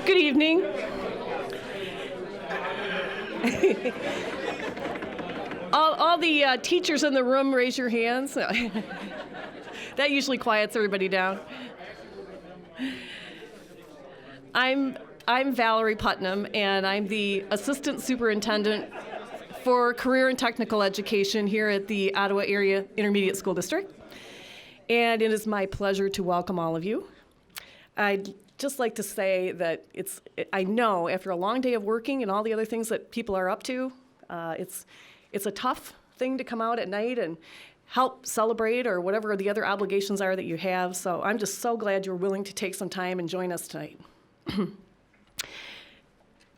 Good evening. all the teachers in the room, raise your hands. That usually quiets everybody down. I'm Valerie Putnam, and I'm the Assistant Superintendent for Career and Technical Education here at the Ottawa Area Intermediate School District. And it is my pleasure to welcome all of you. I'd just like to say that I know after a long day of working and all the other things that people are up to, it's a tough thing to come out at night and help celebrate or whatever the other obligations are that you have. So I'm just so glad you're willing to take some time and join us tonight.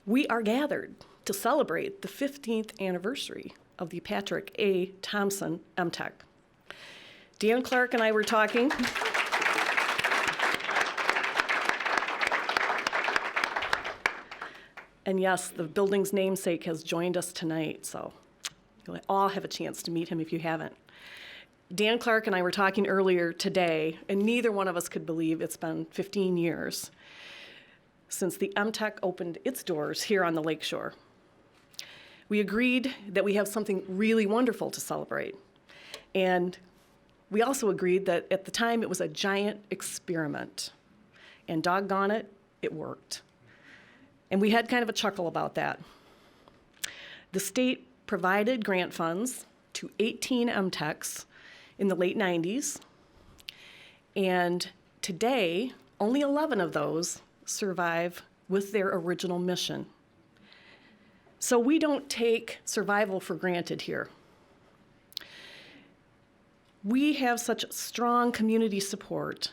We are gathered to celebrate the 15th anniversary of the Patrick A. Thompson M-TEC. Dan Clark and I were talking. And yes, the building's namesake has joined us tonight, so you'll all have a chance to meet him if you haven't. Dan Clark and I were talking earlier today, and neither one of us could believe it's been 15 years since the M-TEC opened its doors here on the lakeshore. We agreed that we have something really wonderful to celebrate. And we also agreed that at the time it was a giant experiment. And doggone it, it worked. And we had kind of a chuckle about that. The state provided grant funds to 18 M-TECs in the late 90s. And today, only 11 of those survive with their original mission. So we don't take survival for granted here. We have such strong community support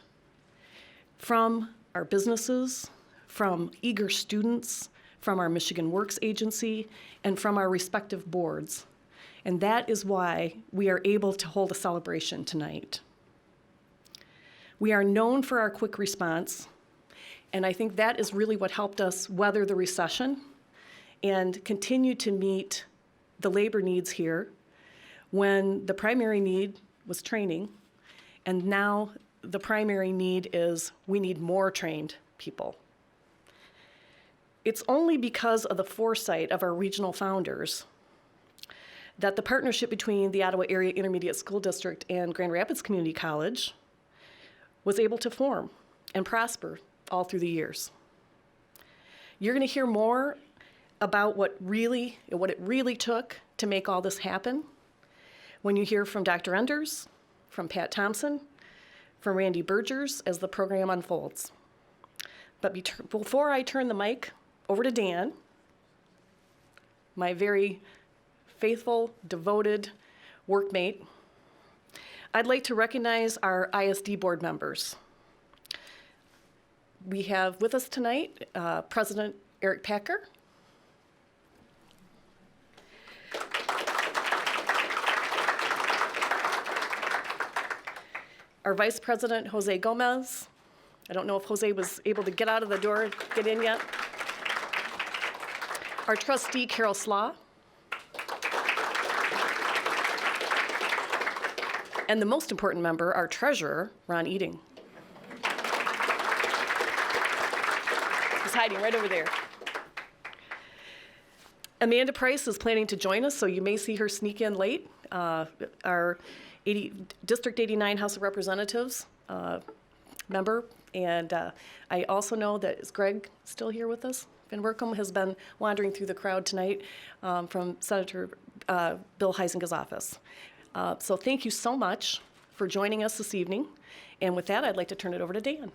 from our businesses, from eager students, from our Michigan Works Agency, and from our respective boards. And that is why we are able to hold a celebration tonight. We are known for our quick response, and I think that is really what helped us weather the recession and continue to meet the labor needs here when the primary need was training, and now the primary need is we need more trained people. It's only because of the foresight of our regional founders that the partnership between the Ottawa Area Intermediate School District and Grand Rapids Community College was able to form and prosper all through the years. You're going to hear more about what it really took to make all this happen when you hear from Dr. Enders, from Pat Thompson, from Randy Bergers as the program unfolds. But before I turn the mic over to Dan, my very faithful, devoted workmate, I'd like to recognize our ISD board members. We have with us tonight President Eric Packer, our Vice President, Jose Gomez. I don't know if Jose was able to get out of the door, get in yet. Our trustee, Carol Slaw. And the most important member, our treasurer, Ron Eating. He's hiding right over there. Amanda Price is planning to join us, so you may see her sneak in late. Our District 89 House of Representatives member. And I also know that is Greg still here with us? Van Werkum has been wandering through the crowd tonight from Senator Bill Heisinga's office. So thank you so much for joining us this evening. And with that, I'd like to turn it over to Dan.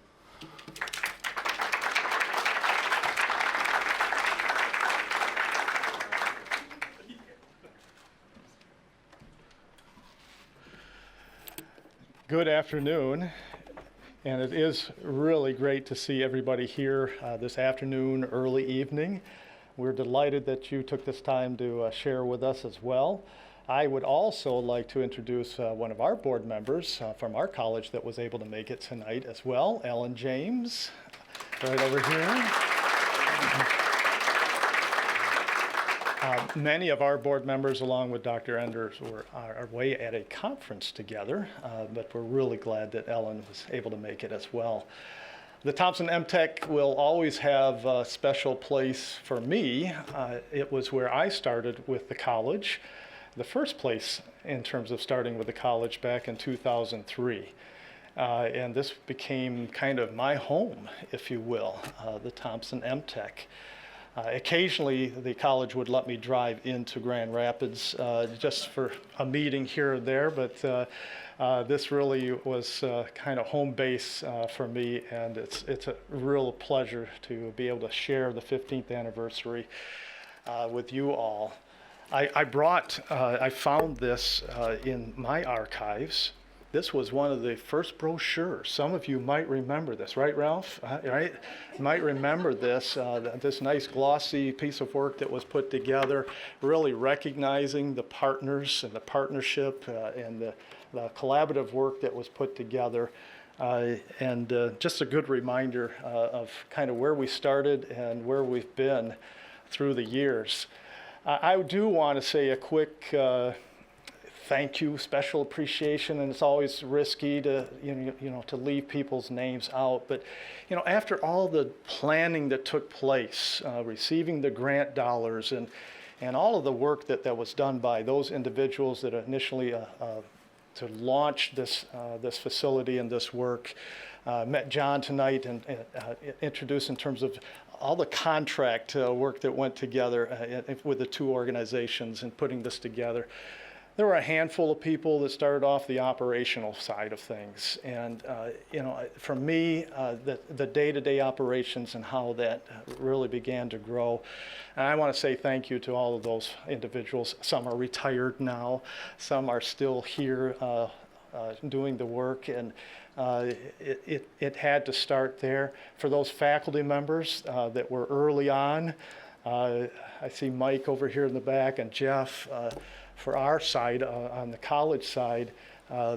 Good afternoon, and it is really great to see everybody here this afternoon, early evening. We're delighted that you took this time to share with us as well. I would also like to introduce one of our board members from our college that was able to make it tonight as well, Ellen James, right over here. Many of our board members, along with Dr. Enders, are away at a conference together, but we're really glad that Ellen was able to make it as well. The Thompson M-TEC will always have a special place for me. It was where I started with the college, the first place in terms of starting with the college back in 2003. And this became kind of my home, if you will, the Thompson M-TEC. Occasionally, the college would let me drive into Grand Rapids just for a meeting here or there, but this really was kind of home base for me, and it's a real pleasure to be able to share the 15th anniversary with you all. I found this in my archives. This was one of the first brochures. Some of you might remember this, right, Ralph? Right? You might remember this, this nice glossy piece of work that was put together, really recognizing the partners and the partnership and the collaborative work that was put together. And just a good reminder of kind of where we started and where we've been through the years. I do want to say a quick thank you, special appreciation, and it's always risky to to leave people's names out. But after all the planning that took place, receiving the grant dollars, and all of the work that was done by those individuals that initially to launch this facility and this work, met John tonight and introduced in terms of all the contract work that went together with the two organizations in putting this together. There were a handful of people that started off the operational side of things. And, for me, the day-to-day operations and how that really began to grow. And I want to say thank you to all of those individuals. Some are retired now. Some are still here doing the work. And it had to start there. For those faculty members that were early on, I see Mike over here in the back and Jeff. For our side, on the college side,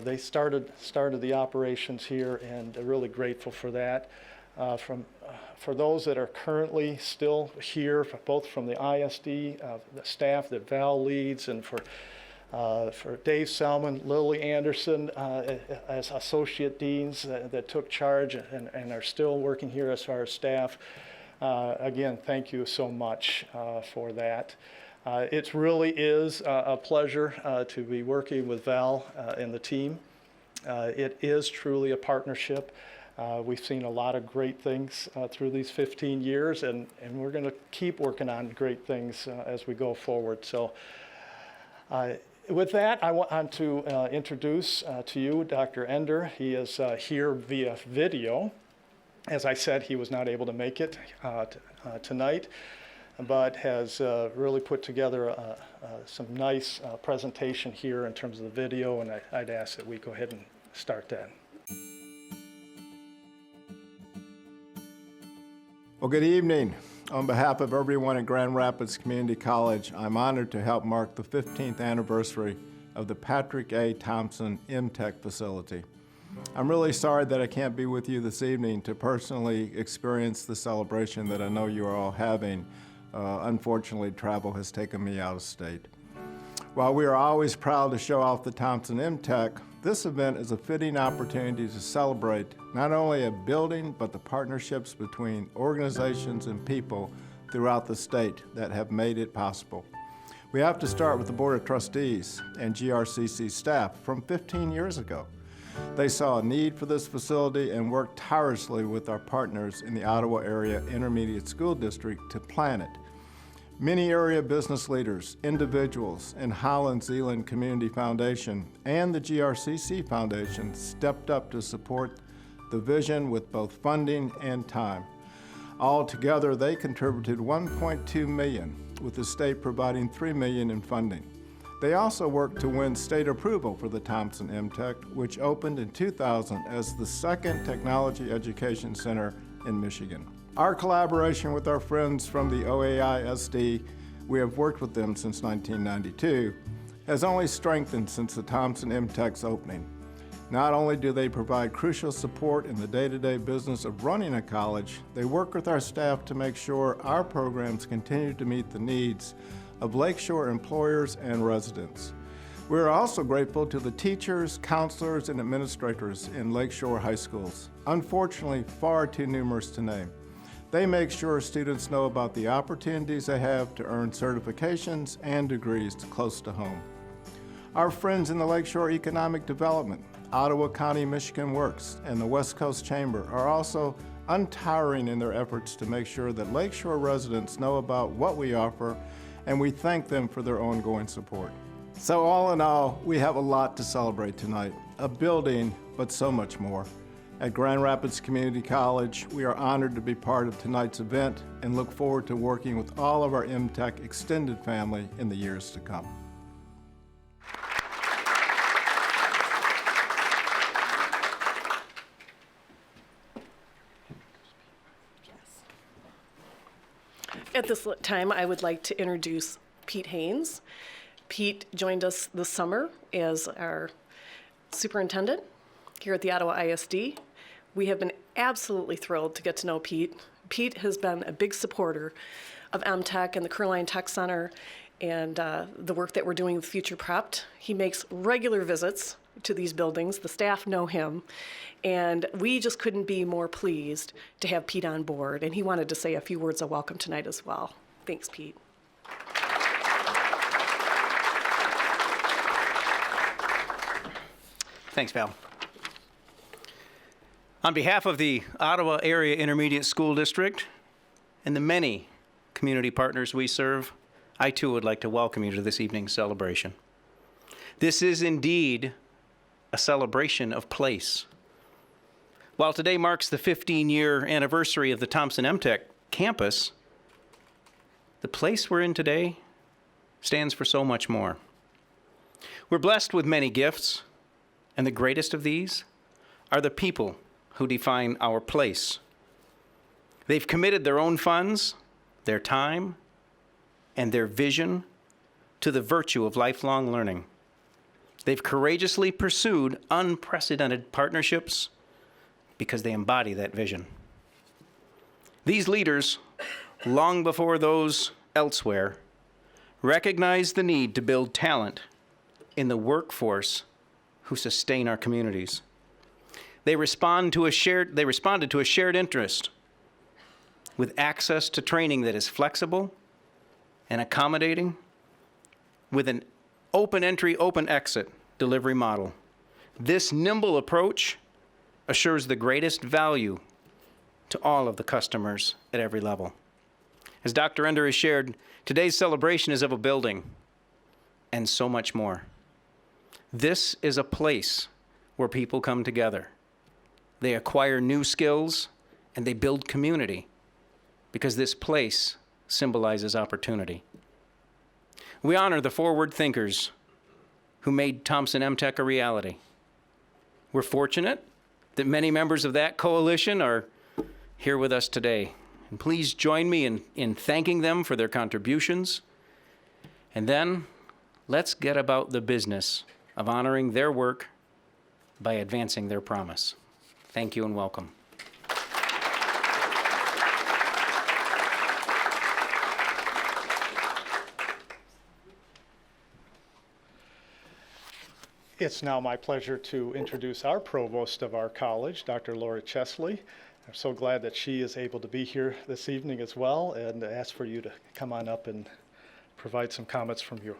they started the operations here, and really grateful for that. For those that are currently still here, both from the ISD, the staff that Val leads, and for Dave Selman, Lily Anderson as associate deans that took charge and are still working here as far as staff. Again, thank you so much for that. It really is a pleasure to be working with Val and the team. It is truly a partnership. We've seen a lot of great things through these 15 years, and we're going to keep working on great things as we go forward. So with that, I want to introduce to you Dr. Ender. He is here via video. As I said, he was not able to make it tonight, but has really put together some nice presentation here in terms of the video, and I'd ask that we go ahead and start that. Well, good evening. On behalf of everyone at Grand Rapids Community College, I'm honored to help mark the 15th anniversary of the Patrick A. Thompson M-TEC facility. I'm really sorry that I can't be with you this evening to personally experience the celebration that I know you are all having. Unfortunately, travel has taken me out of state. While we are always proud to show off the Thompson M-TEC, this event is a fitting opportunity to celebrate not only a building, but the partnerships between organizations and people throughout the state that have made it possible. We have to start with the Board of Trustees and GRCC staff from 15 years ago. They saw a need for this facility and worked tirelessly with our partners in the Ottawa Area Intermediate School District to plan it. Many area business leaders, individuals, and Holland Zealand Community Foundation and the GRCC Foundation stepped up to support the vision with both funding and time. Altogether, they contributed $1.2 million, with the state providing $3 million in funding. They also worked to win state approval for the Thompson M-TEC, which opened in 2000 as the second technology education center in Michigan. Our collaboration with our friends from the OAI-SD, we have worked with them since 1992, has only strengthened since the Thompson M-TEC's opening. Not only do they provide crucial support in the day-to-day business of running a college, they work with our staff to make sure our programs continue to meet the needs of Lakeshore employers and residents. We're also grateful to the teachers, counselors, and administrators in Lakeshore High Schools, unfortunately far too numerous to name. They make sure students know about the opportunities they have to earn certifications and degrees close to home. Our friends in the Lakeshore Economic Development, Ottawa County Michigan Works, and the West Coast Chamber are also untiring in their efforts to make sure that Lakeshore residents know about what we offer, and we thank them for their ongoing support. So all in all, we have a lot to celebrate tonight, a building, but so much more. At Grand Rapids Community College, we are honored to be part of tonight's event and look forward to working with all of our M-TEC extended family in the years to come. At this time, I would like to introduce Pete Haynes. Pete joined us this summer as our superintendent here at the Ottawa ISD. We have been absolutely thrilled to get to know Pete. Pete has been a big supporter of M-TEC and the Curline Tech Center and the work that we're doing with Future Prepped. He makes regular visits to these buildings. The staff know him. And we just couldn't be more pleased to have Pete on board. And he wanted to say a few words of welcome tonight as well. Thanks, Pete. Thanks, Val. On behalf of the Ottawa Area Intermediate School District and the many community partners we serve, I too would like to welcome you to this evening's celebration. This is indeed a celebration of place. While today marks the 15-year anniversary of the Thompson M-TEC campus, the place we're in today stands for so much more. We're blessed with many gifts, and the greatest of these are the people who define our place. They've committed their own funds, their time, and their vision to the virtue of lifelong learning. They've courageously pursued unprecedented partnerships because they embody that vision. These leaders, long before those elsewhere, recognized the need to build talent in the workforce who sustain our communities. They responded to a shared interest with access to training that is flexible and accommodating, with an open entry, open exit delivery model. This nimble approach assures the greatest value to all of the customers at every level. As Dr. Ender has shared, today's celebration is of a building and so much more. This is a place where people come together. They acquire new skills and they build community because this place symbolizes opportunity. We honor the forward thinkers who made Thompson M-TEC a reality. We're fortunate that many members of that coalition are here with us today. And please join me in thanking them for their contributions. And then let's get about the business of honoring their work by advancing their promise. Thank you and welcome. It's now my pleasure to introduce our provost of our college, Dr. Laura Chesley. I'm so glad that she is able to be here this evening as well, and ask for you to come on up and provide some comments from you.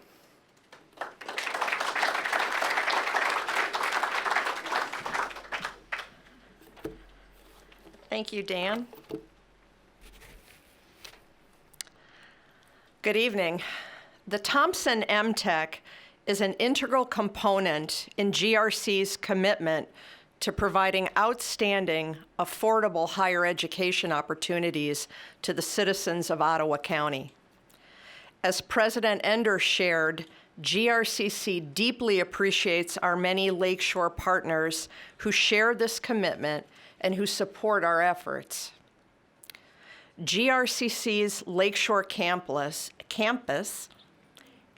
Thank you, Dan. Good evening. The Thompson M-TEC is an integral component in GRC's commitment to providing outstanding, affordable higher education opportunities to the citizens of Ottawa County. As President Ender shared, GRCC deeply appreciates our many Lakeshore partners who share this commitment and who support our efforts. GRCC's Lakeshore campus,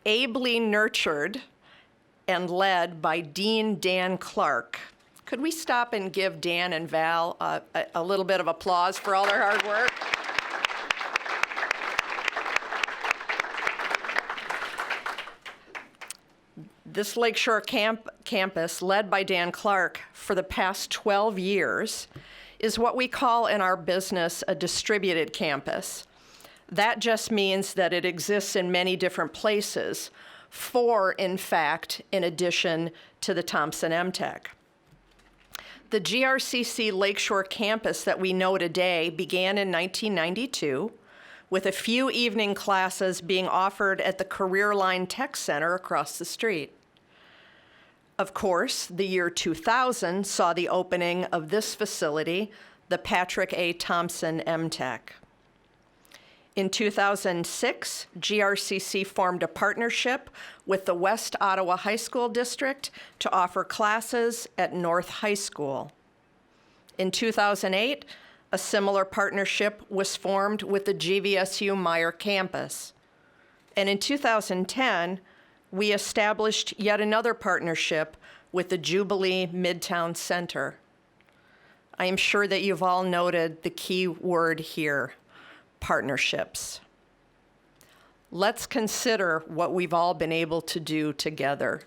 ably nurtured and led by Dean Dan Clark. Could we stop and give Dan and Val a little bit of applause for all their hard work? This Lakeshore campus, led by Dan Clark for the past 12 years, is what we call in our business a distributed campus. That just means that it exists in many different places, 4, in fact, in addition to the Thompson M-TEC. The GRCC Lakeshore campus that we know today began in 1992, with a few evening classes being offered at the Career Line Tech Center across the street. Of course, the year 2000 saw the opening of this facility, the Patrick A. Thompson M-TEC. In 2006, GRCC formed a partnership with the West Ottawa High School District to offer classes at North High School. In 2008, a similar partnership was formed with the GVSU Meyer campus. And in 2010, we established yet another partnership with the Jubilee Midtown Center. I am sure that you've all noted the key word here, partnerships. Let's consider what we've all been able to do together.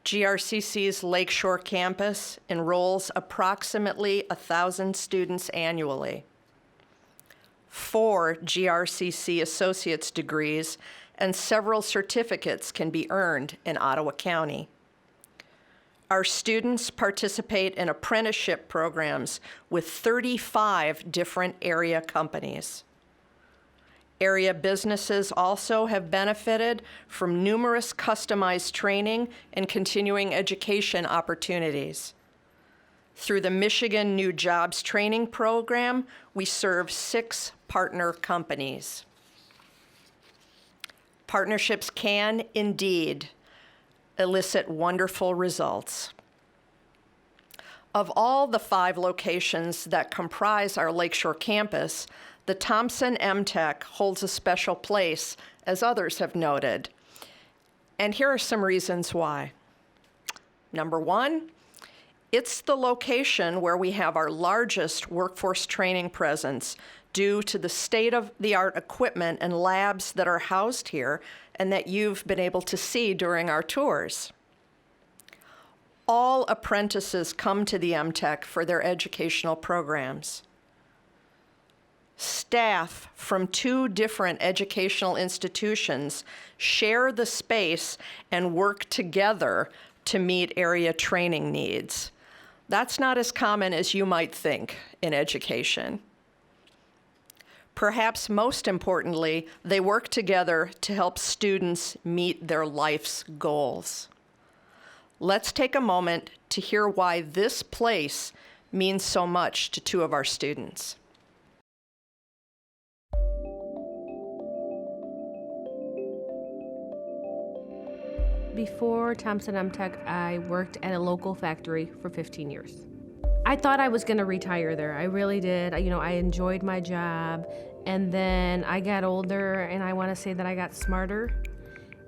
GRCC's Lakeshore campus enrolls approximately 1,000 students annually. 4 GRCC associate's degrees and several certificates can be earned in Ottawa County. Our students participate in apprenticeship programs with 35 different area companies. Area businesses also have benefited from numerous customized training and continuing education opportunities. Through the Michigan New Jobs Training Program, we serve 6 partner companies. Partnerships can indeed elicit wonderful results. Of all the 5 locations that comprise our Lakeshore campus, the Thompson M-TEC holds a special place, as others have noted. And here are some reasons why. Number 1, it's the location where we have our largest workforce training presence due to the state-of-the-art equipment and labs that are housed here and that you've been able to see during our tours. All apprentices come to the M-TEC for their educational programs. Staff from 2 different educational institutions share the space and work together to meet area training needs. That's not as common as you might think in education. Perhaps most importantly, they work together to help students meet their life's goals. Let's take a moment to hear why this place means so much to 2 of our students. Before Thompson M-TEC, I worked at a local factory for 15 years. I thought I was gonna retire there. I really did. I enjoyed my job, and then I got older, and I wanna say that I got smarter.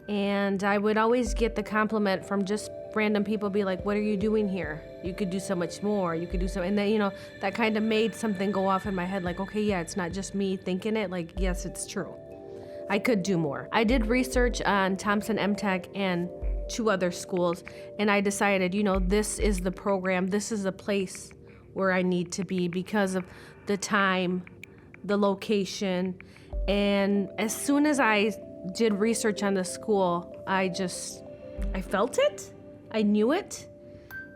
And I would always get the compliment from just random people, be like, what are you doing here? You could do so much more. You could do so, and then, that kind of made something go off in my head, like, okay, yeah, it's not just me thinking it, like, yes, it's true. I could do more. I did research on Thompson M-TEC and 2 other schools, and I decided, this is the program, this is the place where I need to be because of the time, the location, and as soon as I did research on the school, I felt it, I knew it,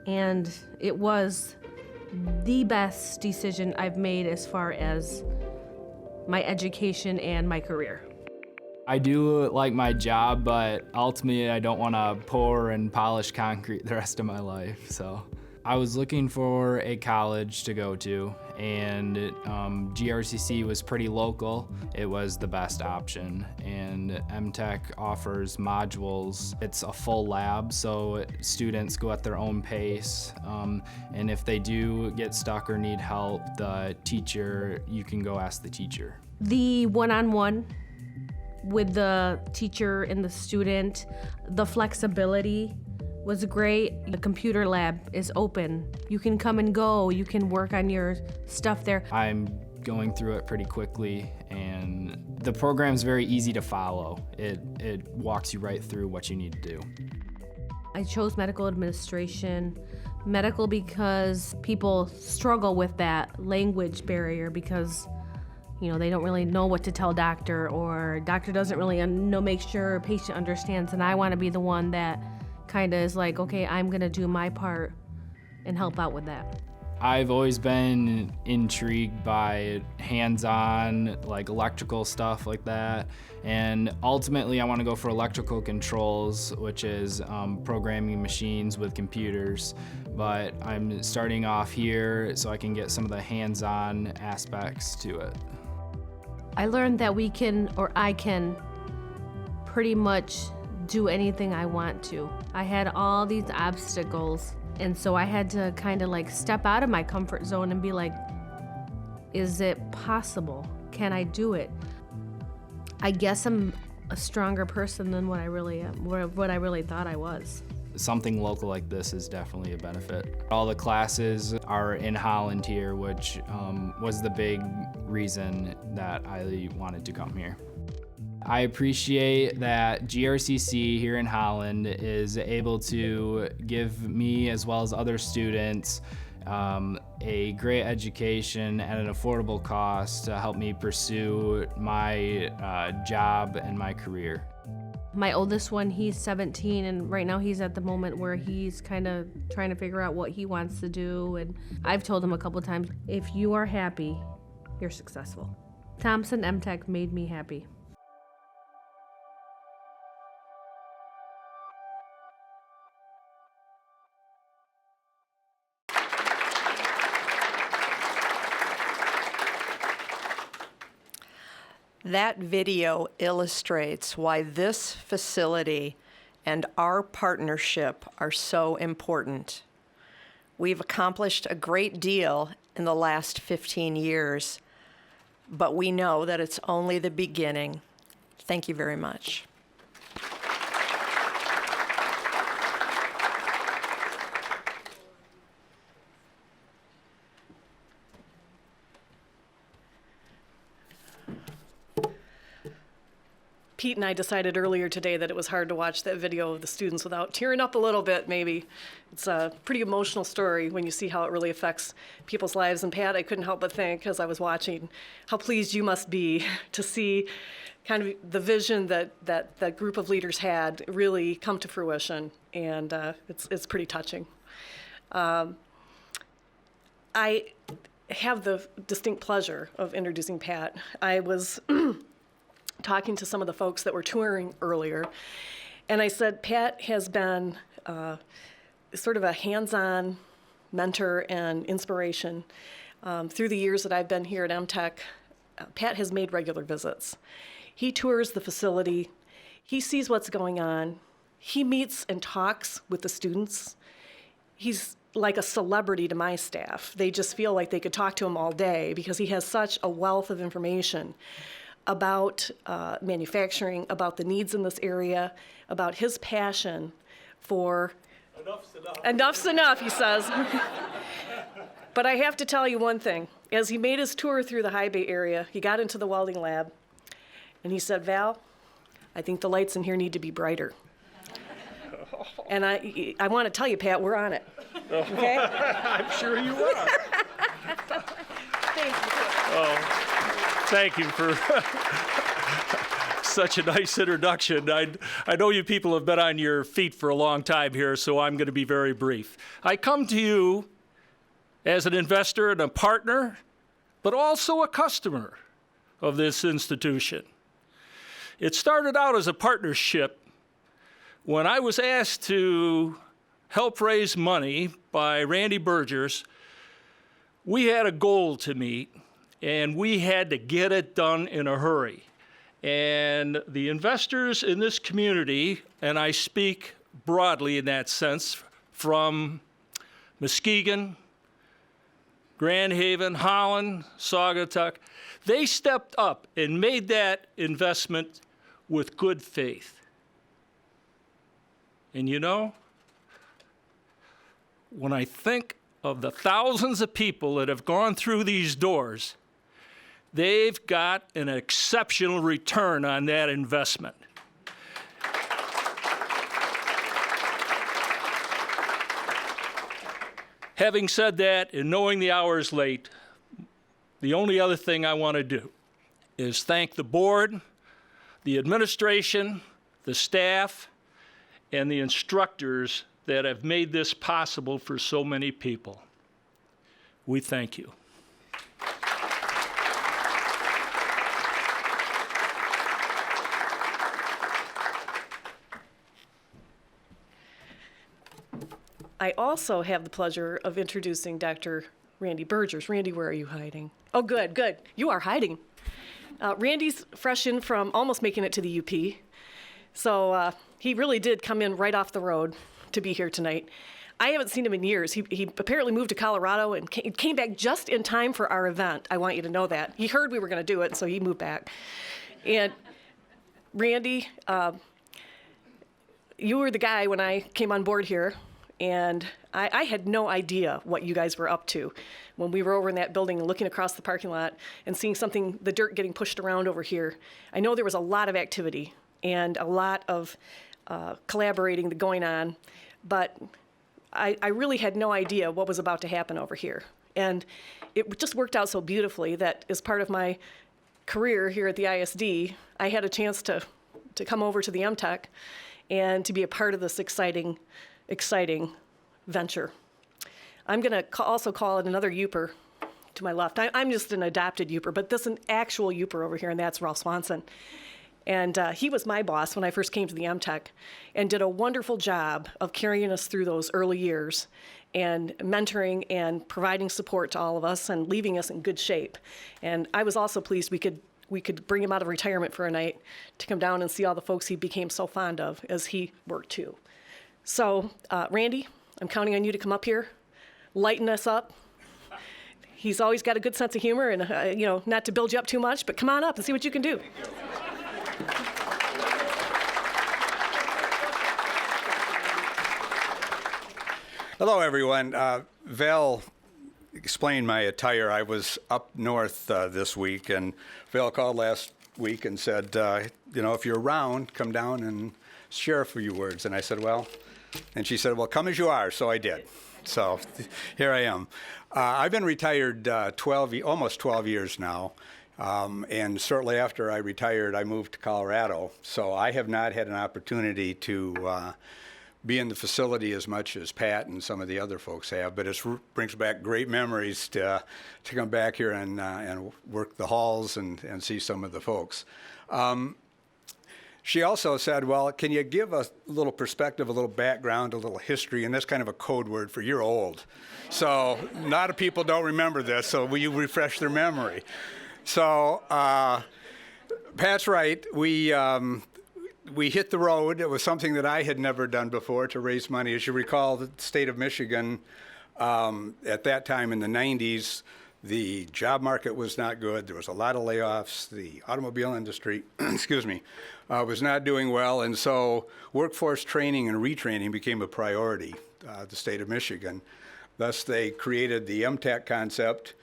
and it was the best decision I've made as far as my education and my career. I do like my job, but ultimately I don't want to pour and polish concrete the rest of my life. So I was looking for a college to go to, and GRCC was pretty local. It was the best option, and M-TEC offers modules. It's a full lab, so students go at their own pace, and if they do get stuck or need help, you can go ask the teacher. The one-on-one with the teacher and the student, the flexibility was great. The computer lab is open. You can come and go. You can work on your stuff there. I'm going through it pretty quickly, and the program's very easy to follow. It walks you right through what you need to do. I chose medical administration. Medical because people struggle with that language barrier because, they don't really know what to tell doctor, or doctor doesn't really make sure patient understands. And I want to be the one that kind of is like, okay, I'm going to do my part and help out with that. I've always been intrigued by hands-on, like electrical stuff like that. And ultimately, I want to go for electrical controls, which is programming machines with computers. But I'm starting off here so I can get some of the hands-on aspects to it. I learned that I can pretty much do anything I want to. I had all these obstacles, and so I had to kind of like step out of my comfort zone and be like, is it possible? Can I do it? I guess I'm a stronger person than what I really am, what I really thought I was. Something local like this is definitely a benefit. All the classes are in Holland here, which was the big reason that I wanted to come here. I appreciate that GRCC here in Holland is able to give me, as well as other students, a great education at an affordable cost to help me pursue my job and my career. My oldest one, he's 17, and right now he's at the moment where he's kind of trying to figure out what he wants to do. And I've told him a couple times, if you are happy, you're successful. Thompson M-TEC made me happy. That video illustrates why this facility and our partnership are so important. We've accomplished a great deal in the last 15 years, but we know that it's only the beginning. Thank you very much. Pete and I decided earlier today that it was hard to watch that video of the students without tearing up a little bit, maybe. It's a pretty emotional story when you see how it really affects people's lives. And Pat, I couldn't help but think, as I was watching, how pleased you must be to see kind of the vision that group of leaders had really come to fruition. And it's pretty touching. I have the distinct pleasure of introducing Pat. I was talking to some of the folks that were touring earlier, and I said Pat has been sort of a hands-on mentor and inspiration through the years that I've been here at M-TEC. Pat has made regular visits. He tours the facility. He sees what's going on. He meets and talks with the students. He's like a celebrity to my staff. They just feel like they could talk to him all day because he has such a wealth of information about manufacturing, about the needs in this area, about his passion for... Enough's enough. Enough's enough, he says. But I have to tell you one thing. As he made his tour through the High Bay area, he got into the welding lab, and he said, Val, I think the lights in here need to be brighter. And I want to tell you, Pat, we're on it. Okay? I'm sure you are. Thank you. Oh. Thank you for such a nice introduction. I know you people have been on your feet for a long time here, so I'm going to be very brief. I come to you as an investor and a partner, but also a customer of this institution. It started out as a partnership when I was asked to help raise money by Randy Bergers. We had a goal to meet, and we had to get it done in a hurry. And the investors in this community, and I speak broadly in that sense, from Muskegon, Grand Haven, Holland, Saugatuck, they stepped up and made that investment with good faith. And you know, when I think of the thousands of people that have gone through these doors, they've got an exceptional return on that investment. Having said that, and knowing the hour is late, the only other thing I want to do is thank the board, the administration, the staff, and the instructors that have made this possible for so many people. We thank you. I also have the pleasure of introducing Dr. Randy Burgers. Randy, where are you hiding? Oh, good, good. You are hiding. Randy's fresh in from almost making it to the UP. So he really did come in right off the road to be here tonight. I haven't seen him in years. He apparently moved to Colorado and came back just in time for our event. I want you to know that. He heard we were going to do it, so he moved back. And Randy, you were the guy when I came on board here. And I had no idea what you guys were up to when we were over in that building and looking across the parking lot and seeing the dirt getting pushed around over here. I know there was a lot of activity and a lot of collaborating going on, but I really had no idea what was about to happen over here. And it just worked out so beautifully that as part of my career here at the ISD, I had a chance to come over to the M-TEC and to be a part of this exciting venture. I'm going to also call it another Youper to my left. I'm just an adopted Youper, but this is an actual Youper over here, and that's Ralph Swanson. And he was my boss when I first came to the M-TEC and did a wonderful job of carrying us through those early years and mentoring and providing support to all of us and leaving us in good shape. And I was also pleased we could bring him out of retirement for a night to come down and see all the folks he became so fond of as he worked too. So, Randy, I'm counting on you to come up here, lighten us up. He's always got a good sense of humor and, not to build you up too much, but come on up and see what you can do. Hello, everyone. Val explained my attire. I was up north this week, and Val called last week and said, if you're around, come down and share a few words. And I said, well, and she said, well, come as you are. So I did. So here I am. I've been retired almost 12 years now. And shortly after I retired, I moved to Colorado. So I have not had an opportunity to be in the facility as much as Pat and some of the other folks have. But it brings back great memories to come back here and work the halls and see some of the folks. She also said, well, can you give a little perspective, a little background, a little history? And that's kind of a code word for you're old. So a lot of people don't remember this, so will you refresh their memory? So Pat's right. We hit the road. It was something that I had never done before to raise money. As you recall, the state of Michigan, at that time in the 90s, the job market was not good. There was a lot of layoffs. The automobile industry, was not doing well. And so workforce training and retraining became a priority, the state of Michigan. Thus, they created the M-TEC concept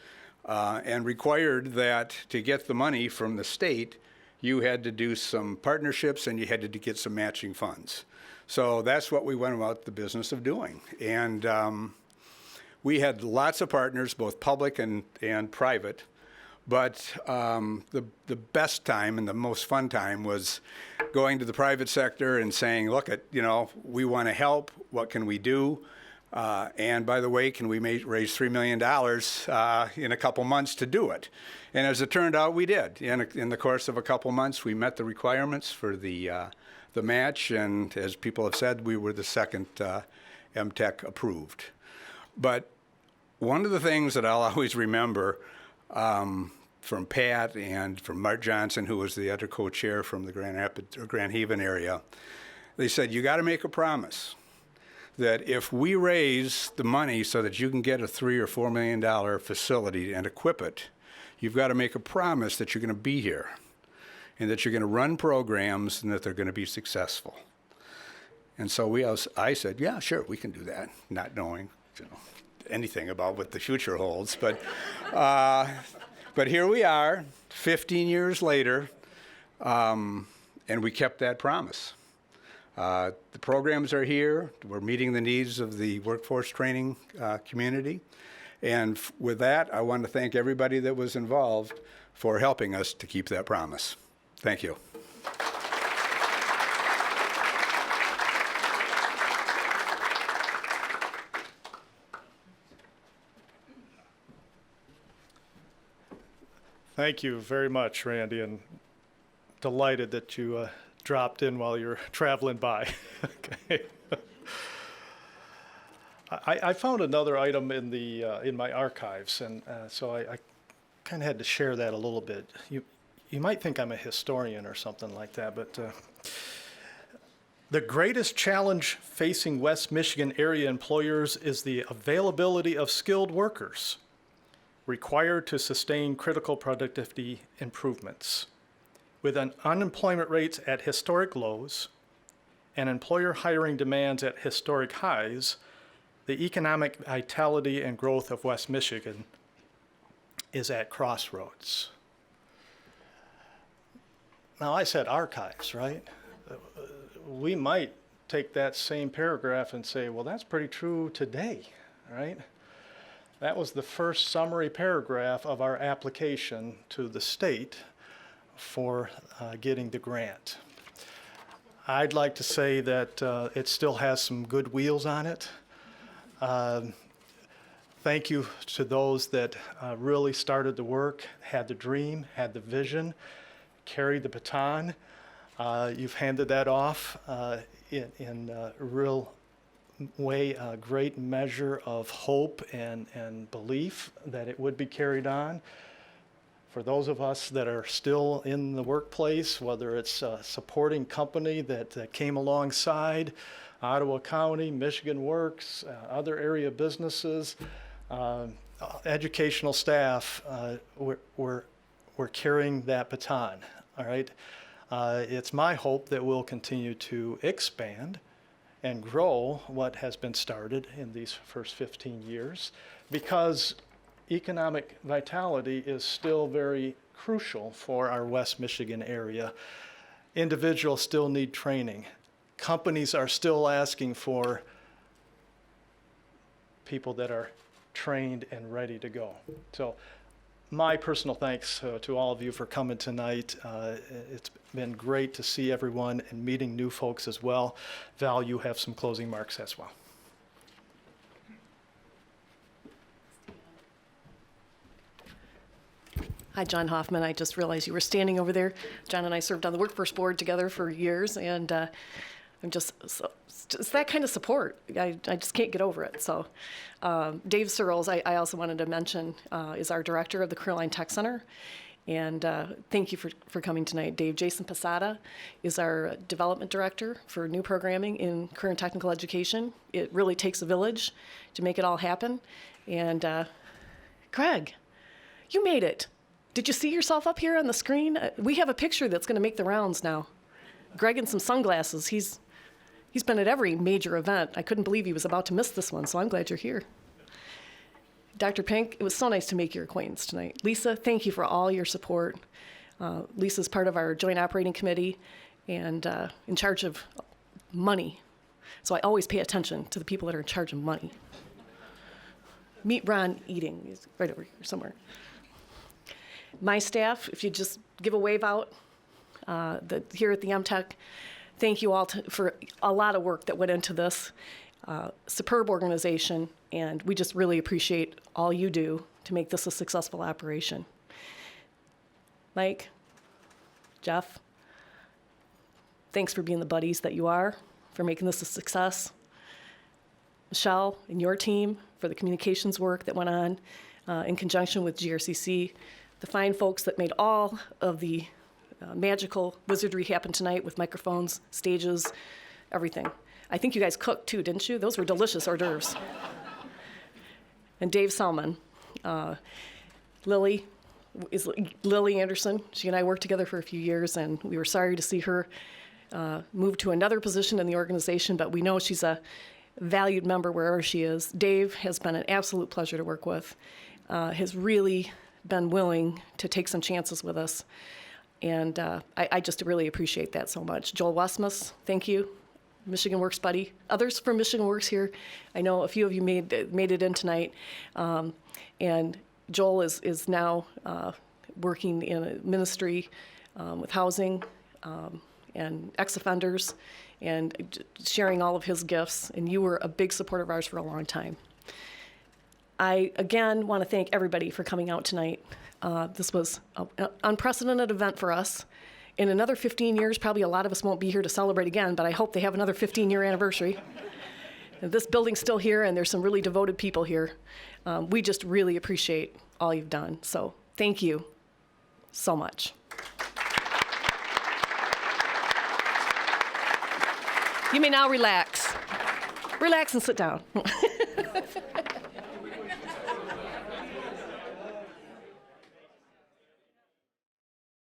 and required that to get the money from the state, you had to do some partnerships and you had to get some matching funds. So that's what we went about the business of doing. And we had lots of partners, both public and private. But the best time and the most fun time was going to the private sector and saying, look, we want to help. What can we do? And by the way, can we raise $3 million in a couple months to do it? And as it turned out, we did. In the course of a couple months, we met the requirements for the match. And as people have said, we were the second M-TEC approved. But one of the things that I'll always remember from Pat and from Mark Johnson, who was the other co-chair from the Grand Haven area, they said, you got to make a promise that if we raise the money so that you can get a $3 or $4 million facility and equip it, you've got to make a promise that you're going to be here and that you're going to run programs and that they're going to be successful. And so I said, yeah, sure, we can do that, not knowing anything about what the future holds. But But here we are, 15 years later, and we kept that promise. The programs are here. We're meeting the needs of the workforce training community. And with that, I want to thank everybody that was involved for helping us to keep that promise. Thank you. Thank you very much, Randy, and delighted that you dropped in while you're traveling by. Okay. I found another item in my archives, and so I kind of had to share that a little bit. You might think I'm a historian or something like that, but the greatest challenge facing West Michigan area employers is the availability of skilled workers required to sustain critical productivity improvements. With unemployment rates at historic lows and employer hiring demands at historic highs, the economic vitality and growth of West Michigan is at crossroads. Now, I said archives, right? We might take that same paragraph and say, well, that's pretty true today, right? That was the first summary paragraph of our application to the state for getting the grant. I'd like to say that it still has some good wheels on it. Thank you to those that really started the work, had the dream, had the vision, carried the baton. You've handed that off in a real way, a great measure of hope and belief that it would be carried on. For those of us that are still in the workplace, whether it's a supporting company that came alongside, Ottawa County, Michigan Works, other area businesses, educational staff, we're carrying that baton, all right? It's my hope that we'll continue to expand and grow what has been started in these first 15 years, because economic vitality is still very crucial for our West Michigan area. Individuals still need training. Companies are still asking for people that are trained and ready to go. So my personal thanks to all of you for coming tonight. It's been great to see everyone and meeting new folks as well. Val, you have some closing marks as well. Hi, John Hoffman. I just realized you were standing over there. John and I served on the workforce board together for years, and I'm just it's that kind of support. I just can't get over it. So Dave Searles, I also wanted to mention, is our director of the Career Line Tech Center. And thank you for coming tonight, Dave. Jason Posada is our development director for new programming in career and technical education. It really takes a village to make it all happen. And Greg, you made it. Did you see yourself up here on the screen? We have a picture that's going to make the rounds now. Greg in some sunglasses. He's been at every major event. I couldn't believe he was about to miss this one, so I'm glad you're here. Dr. Pink, it was so nice to make your acquaintance tonight. Lisa, thank you for all your support. Lisa's part of our joint operating committee and in charge of money. So I always pay attention to the people that are in charge of money. Meet Ron Eating. He's right over here somewhere. My staff, if you just give a wave out here at the M-TEC, thank you all for a lot of work that went into this. Superb organization, and we just really appreciate all you do to make this a successful operation. Mike, Jeff, thanks for being the buddies that you are, for making this a success. Michelle and your team for the communications work that went on in conjunction with GRCC. The fine folks that made all of the magical wizardry happen tonight with microphones, stages, everything. I think you guys cooked too, didn't you? Those were delicious hors d'oeuvres. And Dave Salmon. Lily Anderson. She and I worked together for a few years, and we were sorry to see her move to another position in the organization, but we know she's a valued member wherever she is. Dave has been an absolute pleasure to work with. Has really been willing to take some chances with us. And I just really appreciate that so much. Joel Westmus, thank you. Michigan Works buddy. Others from Michigan Works here. I know a few of you made it in tonight. And Joel is now working in a ministry with housing and ex-offenders and sharing all of his gifts. And you were a big supporter of ours for a long time. I, again, want to thank everybody for coming out tonight. This was an unprecedented event for us. In another 15 years, probably a lot of us won't be here to celebrate again, but I hope they have another 15-year anniversary. And this building's still here, and there's some really devoted people here. We just really appreciate all you've done. So thank you so much. You may now relax. Relax and sit down.